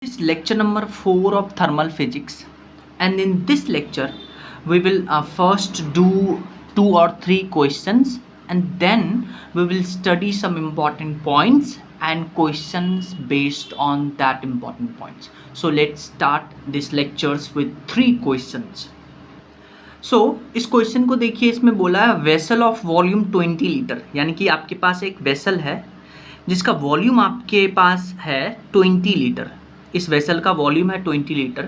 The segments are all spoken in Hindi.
This is lecture number 4 of thermal physics, and in this lecture we will first do 2 or 3 questions, and then we will study some important points and questions based on that important points. So let's start these lectures with 3 questions. So इस क्वेश्चन को देखिए, इसमें बोला है वेसल ऑफ वॉल्यूम 20 लीटर, यानी कि आपके पास एक वेसल है जिसका वॉल्यूम आपके पास है 20 लीटर। इस वेसल का वॉल्यूम है 20 litre,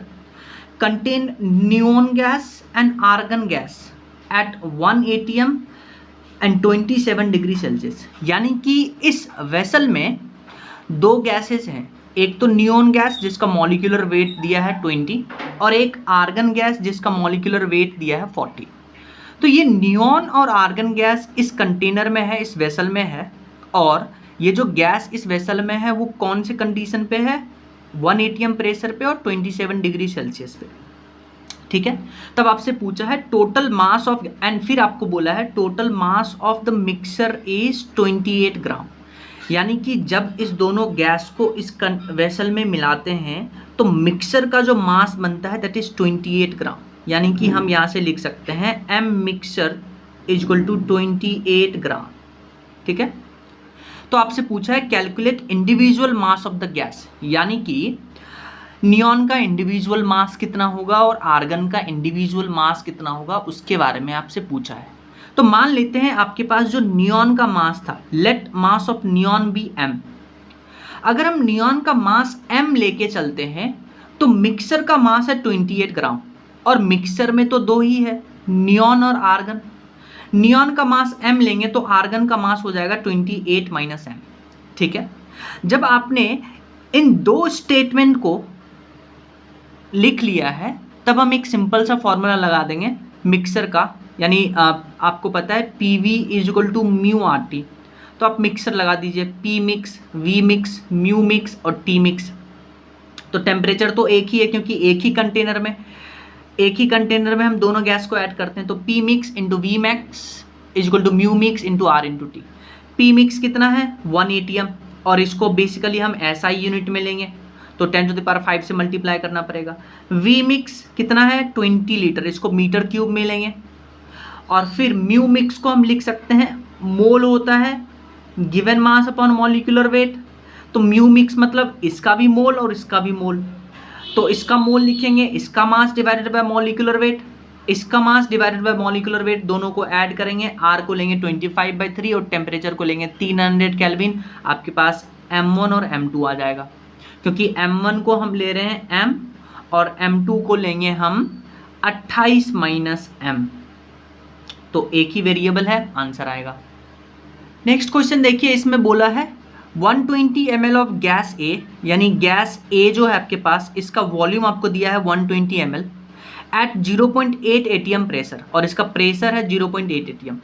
contain neon gas and argon gas at 1 atm and 27 degree Celsius. यानी कि इस वेसल में दो गैसेस हैं, एक तो नियोन गैस जिसका मॉलिक्यूलर वेट दिया है 20 और एक आर्गन गैस जिसका मॉलिक्यूलर वेट दिया है 40। तो ये नियोन और आर्गन गैस इस कंटेनर में है, इस वेसल में है, और ये जो गैस इस वेसल में है वो कौन से कंडीशन पे है, 1 atm प्रेशर पे और 27 डिग्री सेल्सियस पे। ठीक है, तब आपसे पूछा है टोटल मास ऑफ, एंड फिर आपको बोला है total mass of the mixer is 28 ग्राम। यानी कि जब इस दोनों गैस को इस वेसल में मिलाते हैं तो मिक्सर का जो मास बनता है दैट इज 28 ग्राम। यानी कि हम यहाँ से लिख सकते हैं m mixture is equal to 28 gram. ठीक है, तो आपसे पूछा है calculate individual mass of the gas, यानी कि नियॉन का इंडिविजुअल मास कितना होगा और आर्गन का इंडिविजुअल मास कितना होगा, उसके बारे में आपसे पूछा है। तो मान लेते हैं आपके पास जो नियॉन का मास था, let mass of neon be m। अगर हम नियॉन का मास m लेके चलते हैं तो मिक्सर का मास है 28 ग्राम, और मिक्सर में तो दो ही है, नियॉन और आर्गन। नियॉन का मास m लेंगे तो आर्गन का मास हो जाएगा 28 माइनस m। ठीक है, जब आपने इन दो स्टेटमेंट को लिख लिया है तब हम एक सिंपल सा फॉर्मूला लगा देंगे मिक्सर का, यानी आपको पता है PV is equal to mu RT। तो आप मिक्सर लगा दीजिए, P mix, V mix, mu mix और T मिक्स। तो टेम्परेचर तो एक ही है क्योंकि एक ही कंटेनर में हम दोनों गैस को ऐड करते हैं। तो P mix into V max is equal to mu mix into R into T। P mix कितना है 1 atm, और इसको बेसिकली हम SI यूनिट में लेंगे तो 10⁵ से मल्टीप्लाई करना पड़ेगा। V मिक्स कितना है 20 लीटर, इसको मीटर क्यूब में लेंगे, और फिर म्यू मिक्स को हम लिख सकते हैं मोल होता है given mass upon molecular weight. तो म्यू मिक्स मतलब इसका भी मोल और इसका भी मोल, तो इसका मोल लिखेंगे, इसका mass divided by molecular weight, इसका mass divided by molecular weight, दोनों को ऐड करेंगे। R को लेंगे 25/3 और टेम्परेचर को लेंगे 300 केल्विन। आपके पास M1 और M2 आ जाएगा, क्योंकि M1 को हम ले रहे हैं M और M2 को लेंगे हम 28 माइनस M। तो एक ही वेरिएबल है, आंसर आएगा। नेक्स्ट क्वेश्चन देखिए, इसमें बोला है 120 ml ऑफ गैस A, यानी गैस A जो है आपके पास, इसका वॉल्यूम आपको दिया है 120 ml एट 0.8 atm प्रेशर, और इसका प्रेशर है 0.8 atm,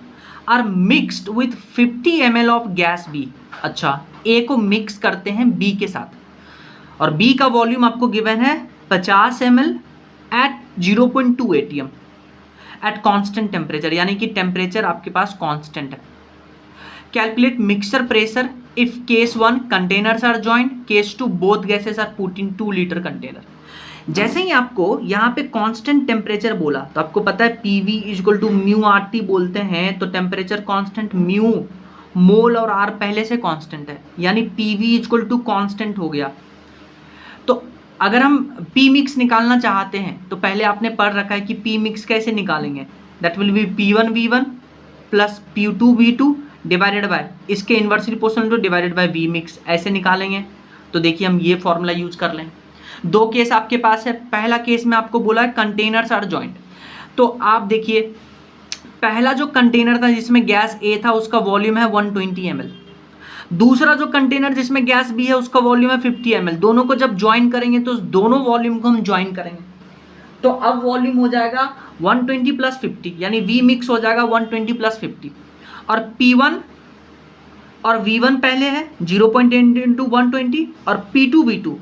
are mixed with 50 ml of gas B। अच्छा, A को मिक्स करते हैं B के साथ, और B का वॉल्यूम आपको गिवन है 50 ml at 0.2 atm at constant temperature, यानी कि टेम्परेचर आपके पास कांस्टेंट है। Calculate mixture pressure if case 1 containers are joint, case 2 both gases are put in 2 litre container. जैसे ही आपको यहाँ पे कांस्टेंट टेम्परेचर बोला तो आपको पता है PV is equal to mu RT बोलते हैं, तो टेम्परेचर कांस्टेंट म्यू, मोल और R पहले से कांस्टेंट है, यानी PV is equal to constant हो गया। तो अगर हम P मिक्स निकालना चाहते हैं तो पहले आपने पढ़ रखा है कि P मिक्स कैसे निकालेंगे, that will be P1 V1 plus P2 V2 divided by इसके inversely proportional divided by V mix, ऐसे निकालेंगे। तो देखिए हम ये फॉर्मूला यूज कर लें। दो केस आपके पास है, पहला केस में आपको बोला है कंटेनर्स आर जॉइंट, तो आप देखिए पहला जो कंटेनर था जिसमें गैस A था उसका वॉल्यूम है 120 ml, दूसरा जो कंटेनर जिसमें गैस B है उसका वॉल्यूम है 50 ml। दोनों को जब ज्वाइन करेंगे तो दोनों वॉल्यूम को हम ज्वाइन करेंगे, तो अब वॉल्यूम हो जाएगा 120 प्लस 50, यानी V मिक्स हो जाएगा 120 प्लस 50, और P1 और V1 पहले है 0.8 इंटू 120, और P2 V2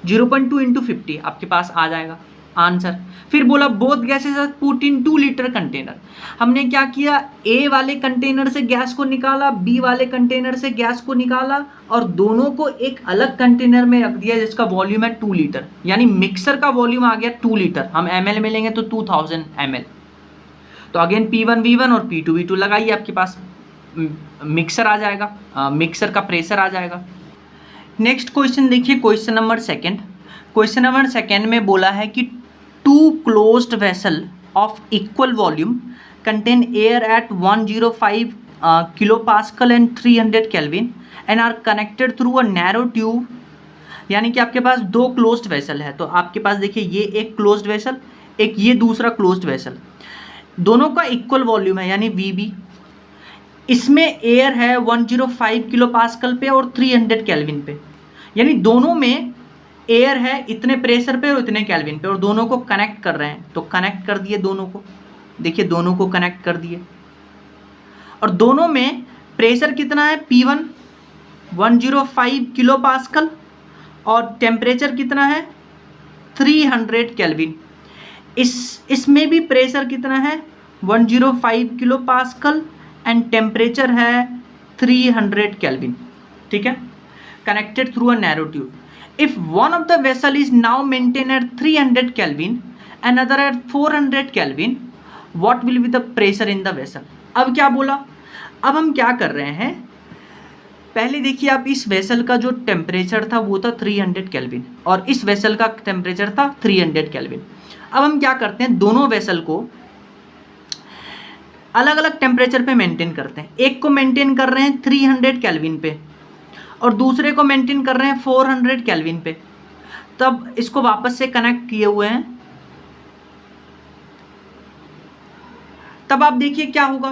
0.2 इंटू 50 आपके पास आ जाएगा आंसर। फिर बोला both gases are put in 2 litre container. हमने क्या किया, ए वाले कंटेनर से गैस को निकाला, बी वाले कंटेनर से गैस को निकाला और दोनों को एक अलग कंटेनर में रख दिया जिसका वॉल्यूम है 2 लीटर, यानी मिक्सर का वॉल्यूम आ गया 2 लीटर। हम ml में लेंगे तो 2000 ml। तो अगेन P1 V1 और P2 V2 लगाइए, आपके पास मिक्सर आ जाएगा, मिक्सर का प्रेशर आ जाएगा। नेक्स्ट क्वेश्चन देखिए, question number second. Question number second में बोला है कि 2 closed vessel of equal volume contain air at 105 kilo pascal and 300 kelvin and are connected through a narrow tube. यानी कि आपके पास 2 क्लोज्ड वेसल है, तो आपके पास देखिए ये एक क्लोज्ड वेसल, एक ये दूसरा क्लोज्ड वेसल, दोनों का इक्वल वॉल्यूम है यानी VB। इसमें एयर है 105 किलो पास्कल पे और 300 केल्विन पे, यानी दोनों में एयर है इतने प्रेशर पे और इतने केल्विन पे और दोनों को कनेक्ट कर रहे हैं। तो कनेक्ट कर दिए दोनों को, देखिए दोनों को कनेक्ट कर दिए और दोनों में प्रेशर कितना है, P1 105 किलो पास्कल और टेम्परेचर कितना है 300 केल्विन। इसमें भी प्रेशर कितना है 105 किलो पास्कल एंड टेम्परेचर है 300 केल्विन। ठीक है, connected through a narrow tube. If one of the vessel is now maintain at 300 kelvin and other at 400 kelvin, what will be the pressure in the vessel. अब क्या बोला, अब हम क्या कर रहे हैं, पहले देखिए आप इस वेसल का जो टेम्परेचर था वो था 300 केल्विन और इस वेसल का टेम्परेचर था 300 केल्विन। अब हम क्या करते हैं, दोनों वेसल को अलग अलग टेम्परेचर पे मेंटेन करते हैं। एक को मेंटेन कर रहे हैं 300 केल्विन पे और दूसरे को मेंटेन कर रहे हैं 400 केल्विन पे। तब इसको वापस से कनेक्ट किए हुए हैं। तब आप देखिए क्या होगा,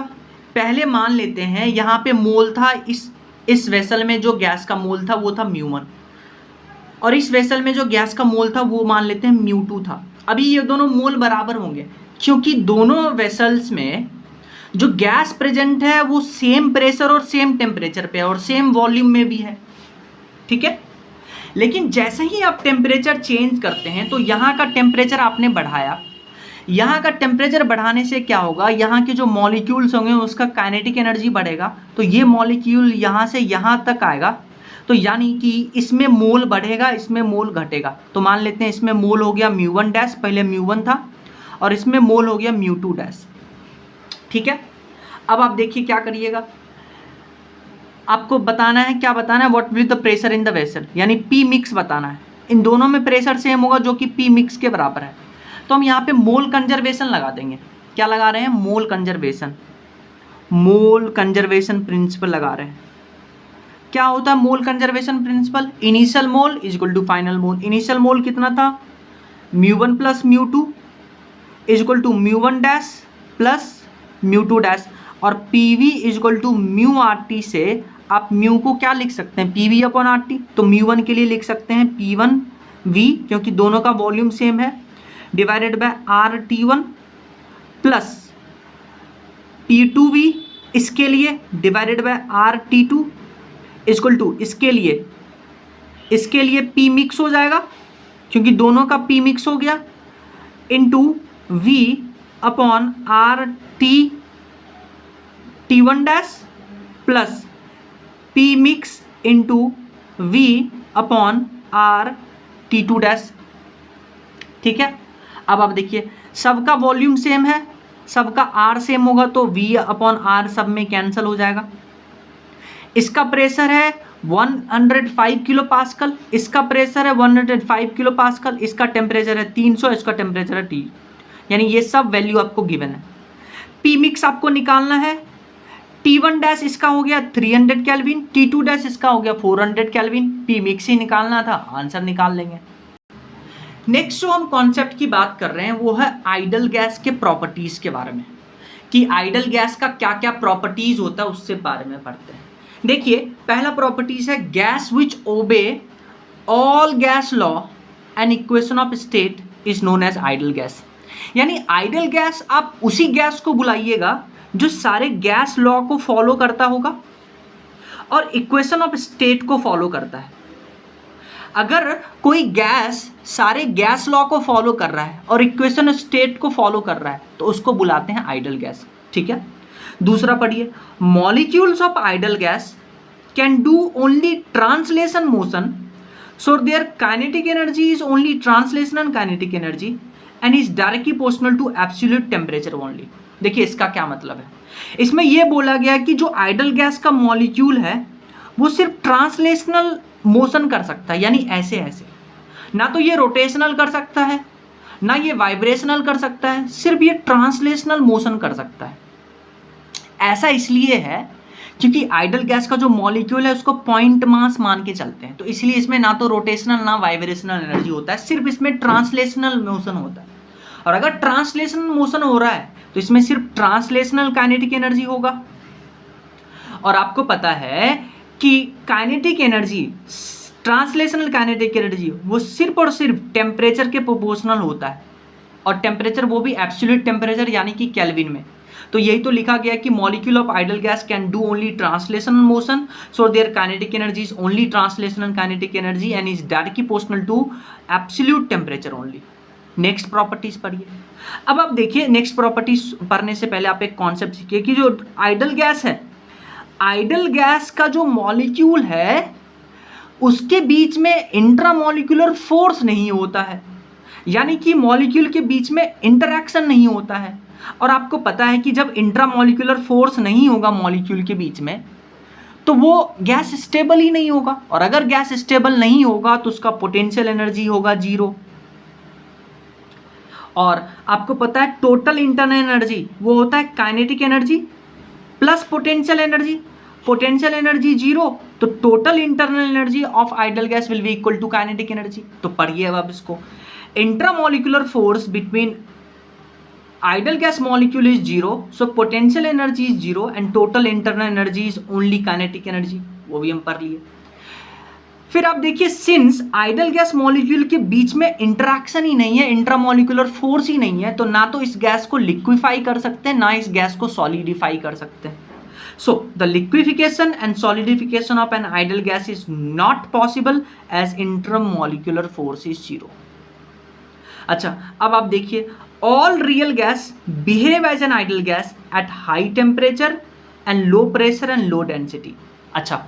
पहले मान लेते हैं यहाँ पे मोल था, इस वेसल में जो गैस का मोल था वो था μ1 और इस वेसल में जो गैस का मोल था वो मान लेते हैं μ2 था। अभी ये दोनों मोल बराबर होंगे क्योंकि दोनों वेसल्स में जो गैस प्रेजेंट है वो सेम प्रेशर और सेम टेम्परेचर पे है और सेम वॉल्यूम में भी है। ठीक है, लेकिन जैसे ही आप टेम्परेचर चेंज करते हैं तो यहाँ का टेम्परेचर आपने बढ़ाया, यहाँ का टेम्परेचर बढ़ाने से क्या होगा, यहाँ के जो मॉलिक्यूल्स होंगे उसका काइनेटिक एनर्जी बढ़ेगा, तो ये मॉलिक्यूल यहाँ से यहाँ तक आएगा, तो यानी कि इसमें मोल बढ़ेगा इसमें मोल घटेगा। तो मान लेते हैं इसमें मोल हो गया μ1 डैश, पहले μ1 था और इसमें मोल हो गया μ2 डैश। ठीक है, अब आप देखिए क्या करिएगा, आपको बताना है, क्या बताना है, what will the pressure in the vessel, यानी P मिक्स बताना है। इन दोनों में प्रेशर सेम होगा जो कि P मिक्स के बराबर है। तो हम यहाँ पे मोल कंजर्वेशन लगा देंगे। क्या लगा रहे हैं, mole conservation, mole conservation principle लगा रहे हैं। क्या होता है mole conservation principle, initial mole is equal to final mole. Initial mole कितना था μ1 plus μ2 is equal to μ1 dash plus μ2 dash और PV is equal to μRT से आप म्यू को क्या लिख सकते हैं, PV अपॉन RT। तो μ1 के लिए लिख सकते हैं P1V क्योंकि दोनों का वॉल्यूम सेम है, divided by RT1 plus P2V इसके लिए divided by RT2 equal to इसके लिए P मिक्स हो जाएगा क्योंकि दोनों का P मिक्स हो गया into V upon T1 dash plus P mix into V upon T2 dash. ठीक है, अब आप देखिए सबका वॉल्यूम सेम है, सबका R सेम होगा तो V अपॉन R सब में कैंसिल हो जाएगा। इसका प्रेशर है 105 किलो पास्कल, इसका प्रेशर है 105 किलो पास्कल, इसका टेम्परेचर है 300, इसका टेम्परेचर है T, यानी ये सब वैल्यू आपको गिवन है। P मिक्स आपको निकालना है, T1 डैश इसका हो गया 300 केल्विन, T2 डैश इसका हो गया 400 केल्विन। P मिक्स ही निकालना था, आंसर निकाल लेंगे। नेक्स्ट जो हम कॉन्सेप्ट की बात कर रहे हैं वो है आइडल गैस के प्रॉपर्टीज़ के बारे में, कि आइडल गैस का क्या क्या प्रॉपर्टीज़ होता है उससे बारे में पढ़ते हैं। देखिए पहला प्रॉपर्टीज है gas which obey all gas law and equation of state is known as ideal gas. यानी आइडल गैस आप उसी गैस को बुलाइएगा जो सारे गैस लॉ को फॉलो करता होगा और इक्वेशन ऑफ स्टेट को फॉलो करता है। अगर कोई गैस सारे गैस लॉ को फॉलो कर रहा है और इक्वेशन स्टेट को फॉलो कर रहा है तो उसको बुलाते हैं आइडल गैस, ठीक है। दूसरा पढ़िए, molecules of ideal gas can do only translation motion, so their kinetic energy is only translational kinetic energy and is directly proportional to absolute temperature only. देखिए इसका क्या मतलब है, इसमें यह बोला गया कि जो आइडल गैस का मॉलिक्यूल है वो सिर्फ ट्रांसलेशनल मोशन कर सकता है, यानी ऐसे ऐसे, ना तो ये रोटेशनल कर सकता है ना ये वाइब्रेशनल कर सकता है, सिर्फ ये ट्रांसलेशनल मोशन कर सकता है। ऐसा इसलिए है क्योंकि आइडल गैस का जो मॉलिक्यूल है उसको पॉइंट मास मान के चलते हैं, तो इसलिए इसमें ना तो रोटेशनल ना वाइब्रेशनल एनर्जी होता है, सिर्फ इसमें ट्रांसलेशनल मोशन होता है। और अगर ट्रांसलेशनल मोशन हो रहा है तो इसमें सिर्फ ट्रांसलेशनल काइनेटिक एनर्जी होगा। और आपको पता है कि kinetic energy, translational kinetic energy वो सिर्फ और सिर्फ टेम्परेचर के प्रोपोर्शनल होता है, और टेम्परेचर वो भी एब्सोल्यूट टेम्परेचर यानी कि केल्विन में। तो यही तो लिखा गया कि molecule of ideal gas can do only translational motion, so their kinetic energy is only translational kinetic energy and is directly proportional to absolute temperature only. Next properties पढ़िए। अब आप देखिए, नेक्स्ट प्रॉपर्टीज पढ़ने से पहले आप एक कॉन्सेप्ट सीखिए कि जो आइडल गैस है, आइडल गैस का जो मॉलिक्यूल है उसके बीच में इंट्रामॉलिक्यूलर फोर्स नहीं होता है, यानी कि मॉलिक्यूल के बीच में इंटरैक्शन नहीं होता है। और आपको पता है कि जब इंट्रामॉलिक्यूलर फोर्स नहीं होगा मॉलिक्यूल के बीच में तो वो गैस स्टेबल ही नहीं होगा, और अगर गैस स्टेबल नहीं होगा तो उसका पोटेंशियल एनर्जी होगा जीरो। और आपको पता है टोटल इंटरनल एनर्जी वो होता है kinetic energy plus potential energy, potential energy zero, तो total internal energy of ideal gas will be equal to kinetic energy. तो पढ़िए अब इसको, intramolecular force between ideal gas molecule is zero, so potential energy is zero and total internal energy is only kinetic energy, वो भी हम पढ़ लिए। फिर आप देखिए, सिंस आइडल गैस मॉलिक्यूल के बीच में इंटरैक्शन ही नहीं है, इंट्रामॉलिक्यूलर फोर्स ही नहीं है, तो ना तो इस गैस को लिक्विफाई कर सकते हैं ना इस गैस को सॉलिडिफाई कर सकते हैं। So the liquefaction and solidification of an ideal gas is not possible as intramolecular force is zero. अच्छा, अब आप देखिए, all real gas behave as an ideal gas at high temperature and low pressure and low density. अच्छा,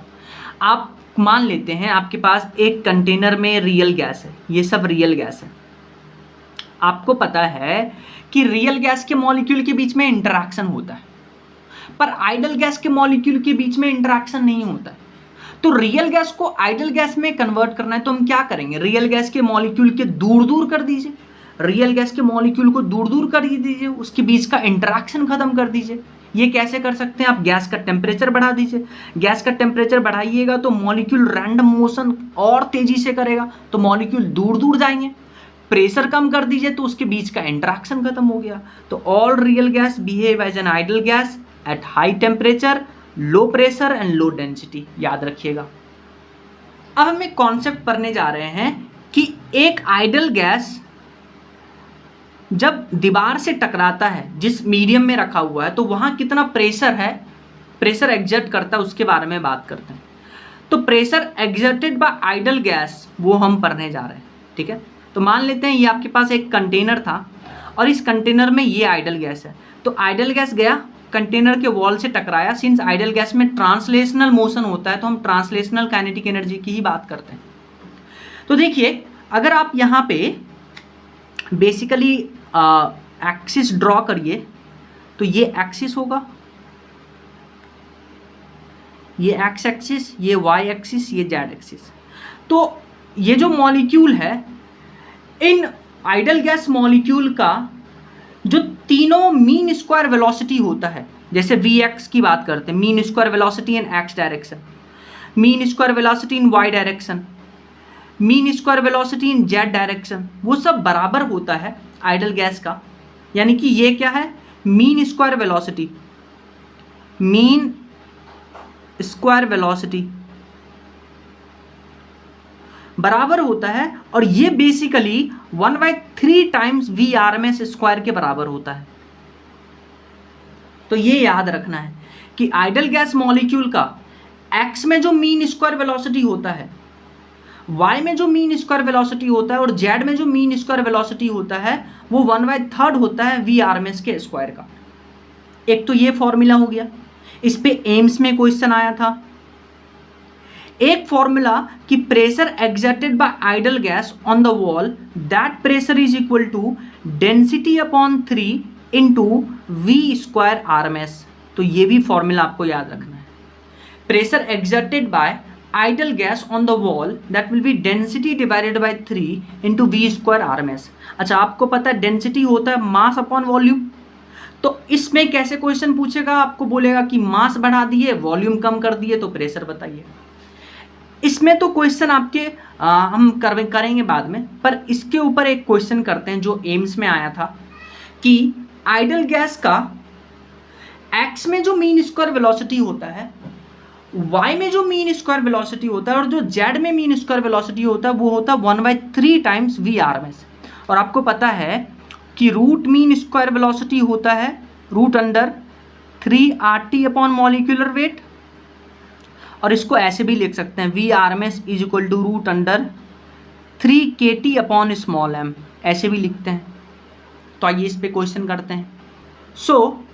आप मान लेते हैं आपके पास एक कंटेनर में रियल गैस है, ये सब रियल गैस है। आपको पता है कि रियल गैस के मॉलिक्यूल के बीच में इंटरैक्शन होता है, पर आइडल गैस के मॉलिक्यूल के बीच में इंटरैक्शन नहीं होता है। तो रियल गैस को आइडल गैस में कन्वर्ट करना है तो हम क्या करेंगे, रियल गैस के मॉलिक्यूल के दूर दूर कर दीजिए, रियल गैस के मॉलिक्यूल को दूर दूर कर दीजिए, उसके बीच का इंटरैक्शन खत्म कर दीजिए। ये कैसे कर सकते हैं आप, गैस का टेम्परेचर बढ़ा दीजिए, गैस का टेम्परेचर बढ़ाइएगा तो मॉलिक्यूल रैंडम मोशन और तेजी से करेगा, तो मॉलिक्यूल दूर दूर जाएंगे। प्रेशर कम कर दीजिए तो उसके बीच का इंटरैक्शन खत्म हो गया। तो all real gas behave as an ideal gas at high temperature, low pressure and low density, याद रखिएगा। अब हम एक कॉन्सेप्ट पढ़ने जा रहे हैं कि एक आइडल गैस जब दीवार से टकराता है जिस मीडियम में रखा हुआ है तो वहाँ कितना प्रेशर है, प्रेशर एग्जर्ट करता है, उसके बारे में बात करते हैं। तो pressure exerted by ideal gas वो हम पढ़ने जा रहे हैं, ठीक है। तो मान लेते हैं ये आपके पास एक कंटेनर था और इस कंटेनर में ये आइडल गैस है, तो आइडल गैस गया कंटेनर के वॉल से टकराया। सिंस आइडल गैस में ट्रांसलेशनल मोशन होता है तो हम ट्रांसलेशनल काइनेटिक एनर्जी की ही बात करते हैं। तो देखिए, अगर आप यहाँ पे बेसिकली एक्सिस ड्रॉ करिए तो ये एक्सिस होगा, ये एक्स एक्सिस, ये वाई एक्सिस, ये जेड एक्सिस। तो ये जो मॉलिक्यूल है, इन आइडल गैस मॉलिक्यूल का जो तीनों मीन स्क्वायर वेलोसिटी होता है, जैसे वी एक्स की बात करते हैं, mean square velocity in X direction, mean square velocity in Y direction, mean square velocity in Z direction, वो सब बराबर होता है आइडल गैस का। यानी कि ये क्या है, mean square velocity, mean square velocity बराबर होता है, और ये basically 1/3 times V R M S square के बराबर होता है। तो ये याद रखना है कि आइडल गैस मॉलिक्यूल का एक्स में जो मीन स्क्वायर वेलोसिटी होता है y में जो मीन स्क्वायर वेलोसिटी होता है और z में जो मीन स्क्वायर वेलोसिटी होता है वो 1/3 होता है v RMS के स्क्वायर का। एक तो ये फॉर्मूला हो गया, इस पे एम्स में क्वेश्चन आया था। एक फॉर्मूला कि pressure exerted by ideal gas on the wall, that pressure is equal to density upon 3 into V square RMS। तो ये भी फॉर्मूला आपको याद रखना है। Pressure exerted by ideal gas on the wall that will be density divided by 3 into V square RMS। अच्छा, आपको पता है डेंसिटी होता है मास अपॉन वॉल्यूम, तो इसमें कैसे क्वेश्चन पूछेगा, आपको बोलेगा कि मास बढ़ा दिए वॉल्यूम कम कर दिए तो प्रेशर बताइए। इसमें तो क्वेश्चन आपके हम करेंगे बाद में, पर इसके ऊपर एक क्वेश्चन करते हैं जो एम्स में आया था कि आइडल गैस का एक्स में जो मीन स्क्वायर वेलोसिटी होता है, y में जो मीन स्क्वायर वेलोसिटी होता है और जो z में मीन स्क्वायर वेलोसिटी होता है वो होता है 1/3 टाइम्स v RMS। और आपको पता है कि रूट मीन स्क्वायर वेलोसिटी होता है √3 RT अपॉन मॉलिक्यूलर वेट, और इसको ऐसे भी लिख सकते हैं v RMS is equal to √3 kT upon small m, ऐसे भी लिखते हैं। तो आइए इस पे क्वेश्चन करते हैं। सो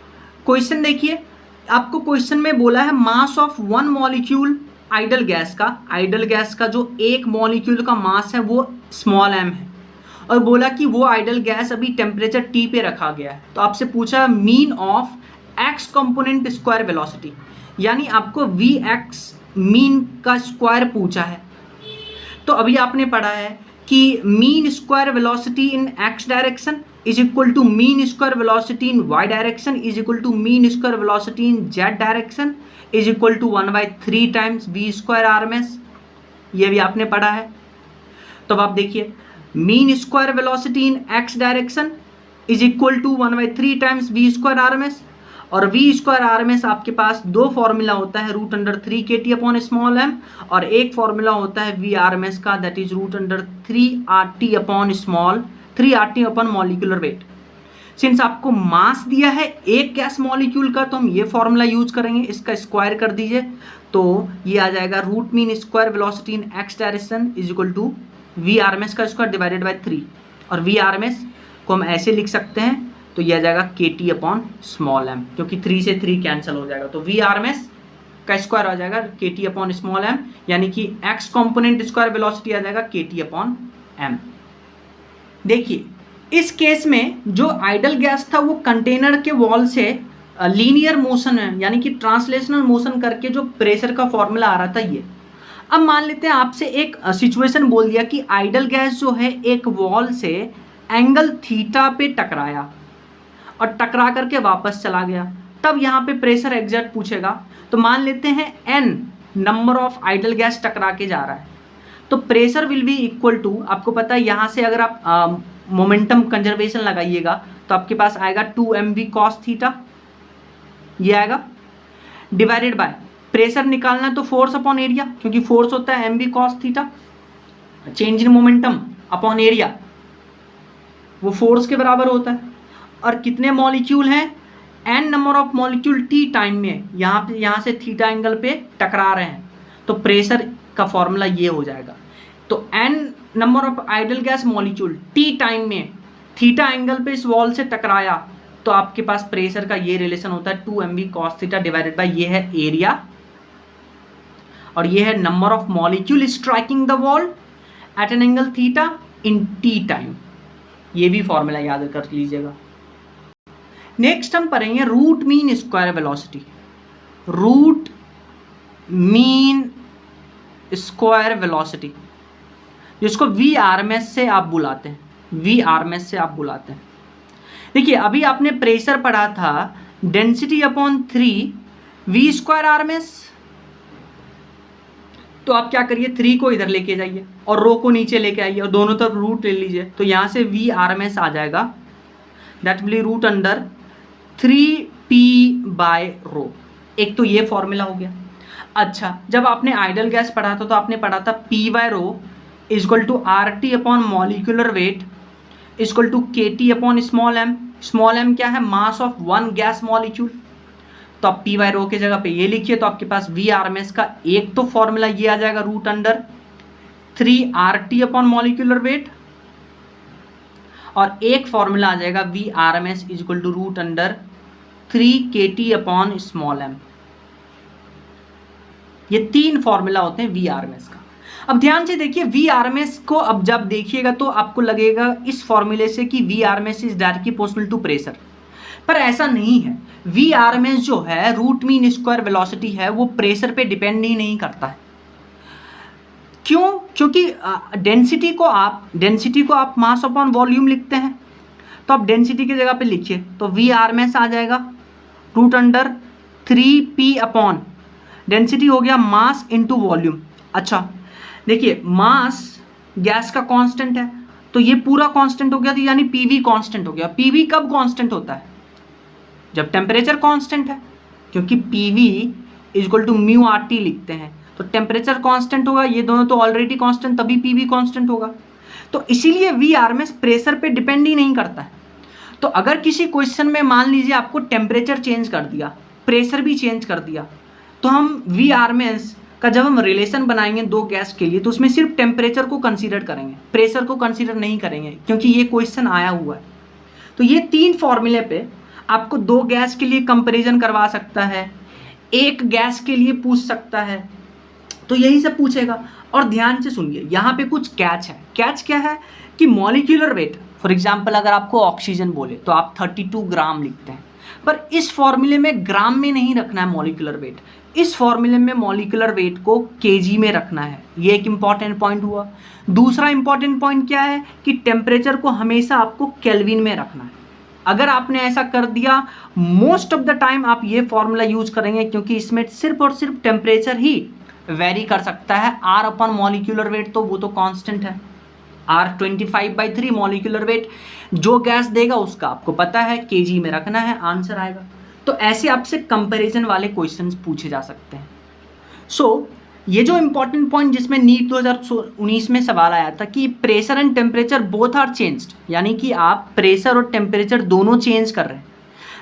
क्वेश्चन देखिए, आपको क्वेश्चन में बोला है mass of one molecule idol gas का जो एक मॉलिक्यूल का मास है वो स्मॉल m है, और बोला कि वो आइडल गैस अभी टेम्परेचर T पे रखा गया है। तो आपसे पूछा mean of x component square velocity, यानी आपको Vx मीन का स्क्वायर पूछा है। तो अभी आपने पढ़ा है कि mean square velocity in x direction is equal to mean square velocity in y direction is equal to mean square velocity in z direction is equal to 1/3 times v square RMS। ये भी आपने पढ़ा है। तो अब आप देखिए, mean square velocity in x direction is equal to 1/3 times v square RMS, और v स्क्वायर RMS आपके पास दो फॉर्मूला होता है √3 kT अपॉन स्मॉल m, और एक फॉर्मूला होता है v RMS का that is √3 RT upon small 3 RT upon molecular wait. Since आपको मास दिया है एक गैस मॉलिक्यूल का, तो हम ये फॉर्मूला यूज करेंगे, इसका स्क्वायर कर दीजिए तो ये आ जाएगा root mean square velocity in x direction is equal to v RMS का स्क्वायर डिवाइडेड बाय 3, और v RMS को हम ऐसे लिख सकते हैं, तो यह आ जाएगा kT अपॉन स्मॉल m, क्योंकि 3 से 3 कैंसिल हो जाएगा, तो v RMS का स्क्वायर आ जाएगा kT अपॉन स्मॉल m, यानी कि x कंपोनेंट स्क्वायर वेलोसिटी आ जाएगा kT अपॉन m। देखिए, इस केस में जो आइडल गैस था वो कंटेनर के वॉल से लीनियर मोशन है, यानी कि ट्रांसलेशनल मोशन करके जो प्रेशर का फॉर्मूला आ रहा था ये। अब मान लेते हैं आपसे एक सिचुएशन बोल दिया कि आइडल गैस जो है एक वॉल से एंगल थीटा पे टकराया और टकरा करके वापस चला गया, तब यहाँ पे प्रेशर एग्जर्ट पूछेगा। तो मान लेते हैं n number of ideal gas टकरा के जा रहा है, तो pressure will be equal to, आपको पता है यहाँ से अगर आप मोमेंटम कंजर्वेशन लगाइएगा तो आपके पास आएगा 2mv cos थीटा, ये आएगा, डिवाइडेड बाय प्रेशर निकालना है तो फोर्स अपॉन एरिया, क्योंकि फोर्स होता है mv cos theta, change in momentum upon area वो फोर्स के बराबर होता है। और कितने मॉलिक्यूल हैं, n number of molecule t time में यहाँ से थीटा एंगल पे टकरा रहे हैं, तो प्रेशर का फॉर्मूला ये हो जाएगा। तो n number of ideal gas molecule t time में थीटा एंगल पे इस वॉल से टकराया, तो आपके पास प्रेशर का ये रिलेशन होता है 2mv cos theta divided by ये है एरिया, और ये है number of molecule striking the wall at an angle theta in t time. ये भी फॉर्मूला याद कर लीजिएगा। नेक्स्ट हम पढ़ेंगे root mean square velocity. Root mean square velocity जिसको v RMS से आप बुलाते हैं, v RMS से आप बुलाते हैं। देखिए, अभी आपने प्रेशर पढ़ा था density upon 3 v square RMS, तो आप क्या करिए 3 को इधर लेके जाइए और रो को नीचे लेके आइए और दोनों तरफ रूट ले लीजिए, तो यहाँ से v RMS आ जाएगा दैट विल बी √3p/ρ। एक तो ये फॉर्मूला हो गया। अच्छा, जब आपने आइडल गैस पढ़ा था तो आपने पढ़ा था p/ρ equal to RT upon molecular weight equal to KT upon small m। Small m क्या है, mass of one gas molecule. तो आप p/ρ के जगह पे ये लिखिए, तो आपके पास v RMS का एक तो फॉर्मूला ये आ जाएगा 3RT अपॉन मॉलिक्यूलर वेट, और एक फॉर्मूला आ जाएगा VRMS is equal to root under 3kT upon small m। ये 3 फॉर्मूला होते हैं VRMS का। अब ध्यान से देखिए VRMS को, अब जब देखिएगा तो आपको लगेगा इस फॉर्मूले से कि VRMS is directly proportional to pressure, पर ऐसा नहीं है। VRMS जो है रूट मीन स्क्वायर वेलोसिटी है, वो प्रेशर पे डिपेंड ही नहीं करता है। क्यों? क्योंकि डेंसिटी को आप मास अपॉन वॉल्यूम लिखते हैं, तो आप डेंसिटी की जगह पे लिखिए तो VRMS आ जाएगा root under 3P upon density हो गया मास इनटू वॉल्यूम। अच्छा देखिए मास गैस का कांस्टेंट है, तो ये पूरा कांस्टेंट हो गया, तो यानी PV कांस्टेंट हो गया। PV कब कांस्टेंट होता है? जब टेम्परेचर कांस्टेंट है, क्योंकि PV is equal to mu RT लिखते हैं, तो टेम्परेचर कांस्टेंट होगा, ये दोनों तो ऑलरेडी कांस्टेंट, तभी PV कांस्टेंट होगा। तो इसीलिए VRMS प्रेशर पे डिपेंड ही नहीं करता है। तो अगर किसी क्वेश्चन में मान लीजिए आपको टेम्परेचर चेंज कर दिया, प्रेशर भी चेंज कर दिया, तो हम VRMS का जब हम रिलेशन बनाएंगे दो गैस के लिए, तो उसमें सिर्फ टेम्परेचर को कंसीडर करेंगे, प्रेशर को कंसीडर नहीं करेंगे, क्योंकि ये क्वेश्चन आया हुआ है। तो ये 3 फॉर्मूले पे आपको 2 गैस के लिए कंपैरिजन करवा सकता है, एक गैस के लिए पूछ सकता है, तो यही सब पूछेगा। और ध्यान से सुनिए, यहाँ पे कुछ कैच है। कैच क्या है कि मॉलिक्यूलर वेट, फॉर एग्जाम्पल अगर आपको ऑक्सीजन बोले तो आप 32 ग्राम लिखते हैं, पर इस फॉर्मूले में ग्राम में नहीं रखना है मॉलिक्यूलर वेट, इस फॉर्मूले में मॉलिक्यूलर वेट को केजी में रखना है। ये एक इंपॉर्टेंट पॉइंट हुआ। दूसरा इंपॉर्टेंट पॉइंट क्या है कि टेम्परेचर को हमेशा आपको केल्विन में रखना है। अगर आपने ऐसा कर दिया, मोस्ट ऑफ द टाइम आप ये फॉर्मूला यूज करेंगे, क्योंकि इसमें सिर्फ और सिर्फ टेम्परेचर ही वेरी कर सकता है। R अपन मॉलिक्यूलर वेट तो वो तो कांस्टेंट है, R 25/3 मॉलिक्यूलर वेट जो गैस देगा उसका आपको पता है, केजी में रखना है, आंसर आएगा। तो ऐसे आपसे कंपैरिजन वाले क्वेश्चंस पूछे जा सकते हैं। सो ये जो इंपॉर्टेंट पॉइंट जिसमें नीट 2019 में सवाल आया था कि pressure and temperature both are changed, यानी कि आप प्रेशर और टेम्परेचर दोनों चेंज कर रहे हैं,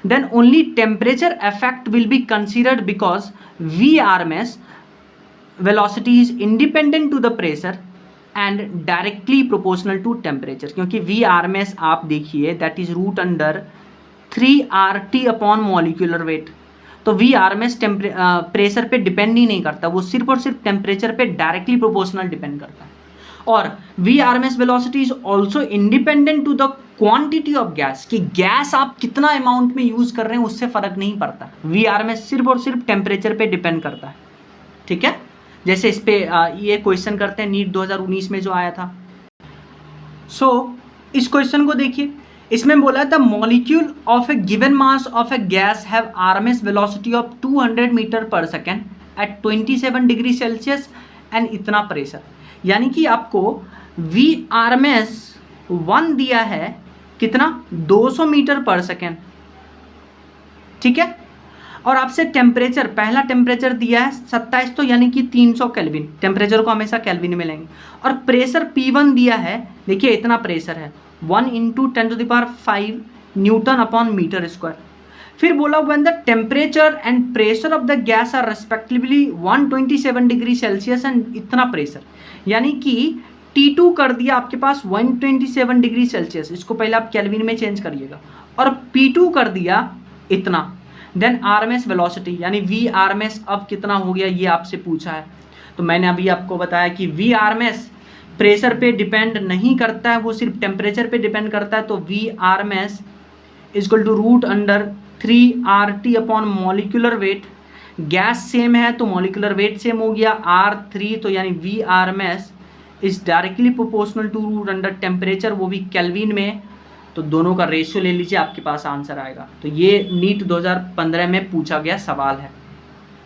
then only temperature effect will be considered because VRMS velocity is independent to the pressure and directly proportional to temperature, क्योंकि VRMS आप देखिए that is root under 3RT upon molecular weight. तो VRMS प्रेशर पे डिपेंड ही नहीं करता, वो सिर्फ और सिर्फ टेम्परेचर पे डायरेक्टली प्रोपोर्शनल डिपेंड करता है। और VRMS velocity is also independent to the quantity of gas, कि गैस आप कितना अमाउंट में यूज कर रहे हैं उससे फर्क नहीं पड़ता। VRMS सिर्फ और सिर्फ टेम्परेचर पे डिपेंड करता है। ठीक है, जैसे इस पे ये क्वेश्चन करते हैं नीट 2019 में जो आया था। सो इस क्वेश्चन को देखिए, इसमें बोला था molecule of a given mass of a gas have RMS velocity of 200 metre पर second at 27 degree Celsius and इतना प्रेशर, यानी कि आपको VRMS 1 दिया है कितना, 200 मीटर पर सेकेंड। ठीक है, और आपसे टेम्परेचर, पहला टेम्परेचर दिया है 27, तो यानी कि 300 केल्विन, टेम्परेचर को हमेशा केल्विन में लेंगे। और प्रेशर P1 दिया है, देखिए इतना प्रेशर है 1 × 10⁵ न्यूटन अपॉन मीटर स्क्वायर। फिर बोला when the temperature and pressure of the gas are respectively 127 degree Celsius and इतना प्रेशर, यानी कि T2 कर दिया आपके पास 127 डिग्री सेल्सियस, इसको पहले आप केल्विन में चेंज करिएगा, और P2 कर दिया इतना, देन RMS वेलोसिटी यानी VRMS अब कितना हो गया ये आपसे पूछा है। तो मैंने अभी आपको बताया कि VRMS प्रेशर पे डिपेंड नहीं करता है, वो सिर्फ टेम्परेचर पे डिपेंड करता है। तो VRMS is equal to root under 3RT upon molecular weight, gas same है तो मॉलिक्यूलर वेट सेम हो गया R3, तो यानी VRMS is directly proportional to root under temperature, वो भी केल्विन में, तो दोनों का रेशियो ले लीजिए, आपके पास आंसर आएगा। तो ये नीट 2015 में पूछा गया सवाल है।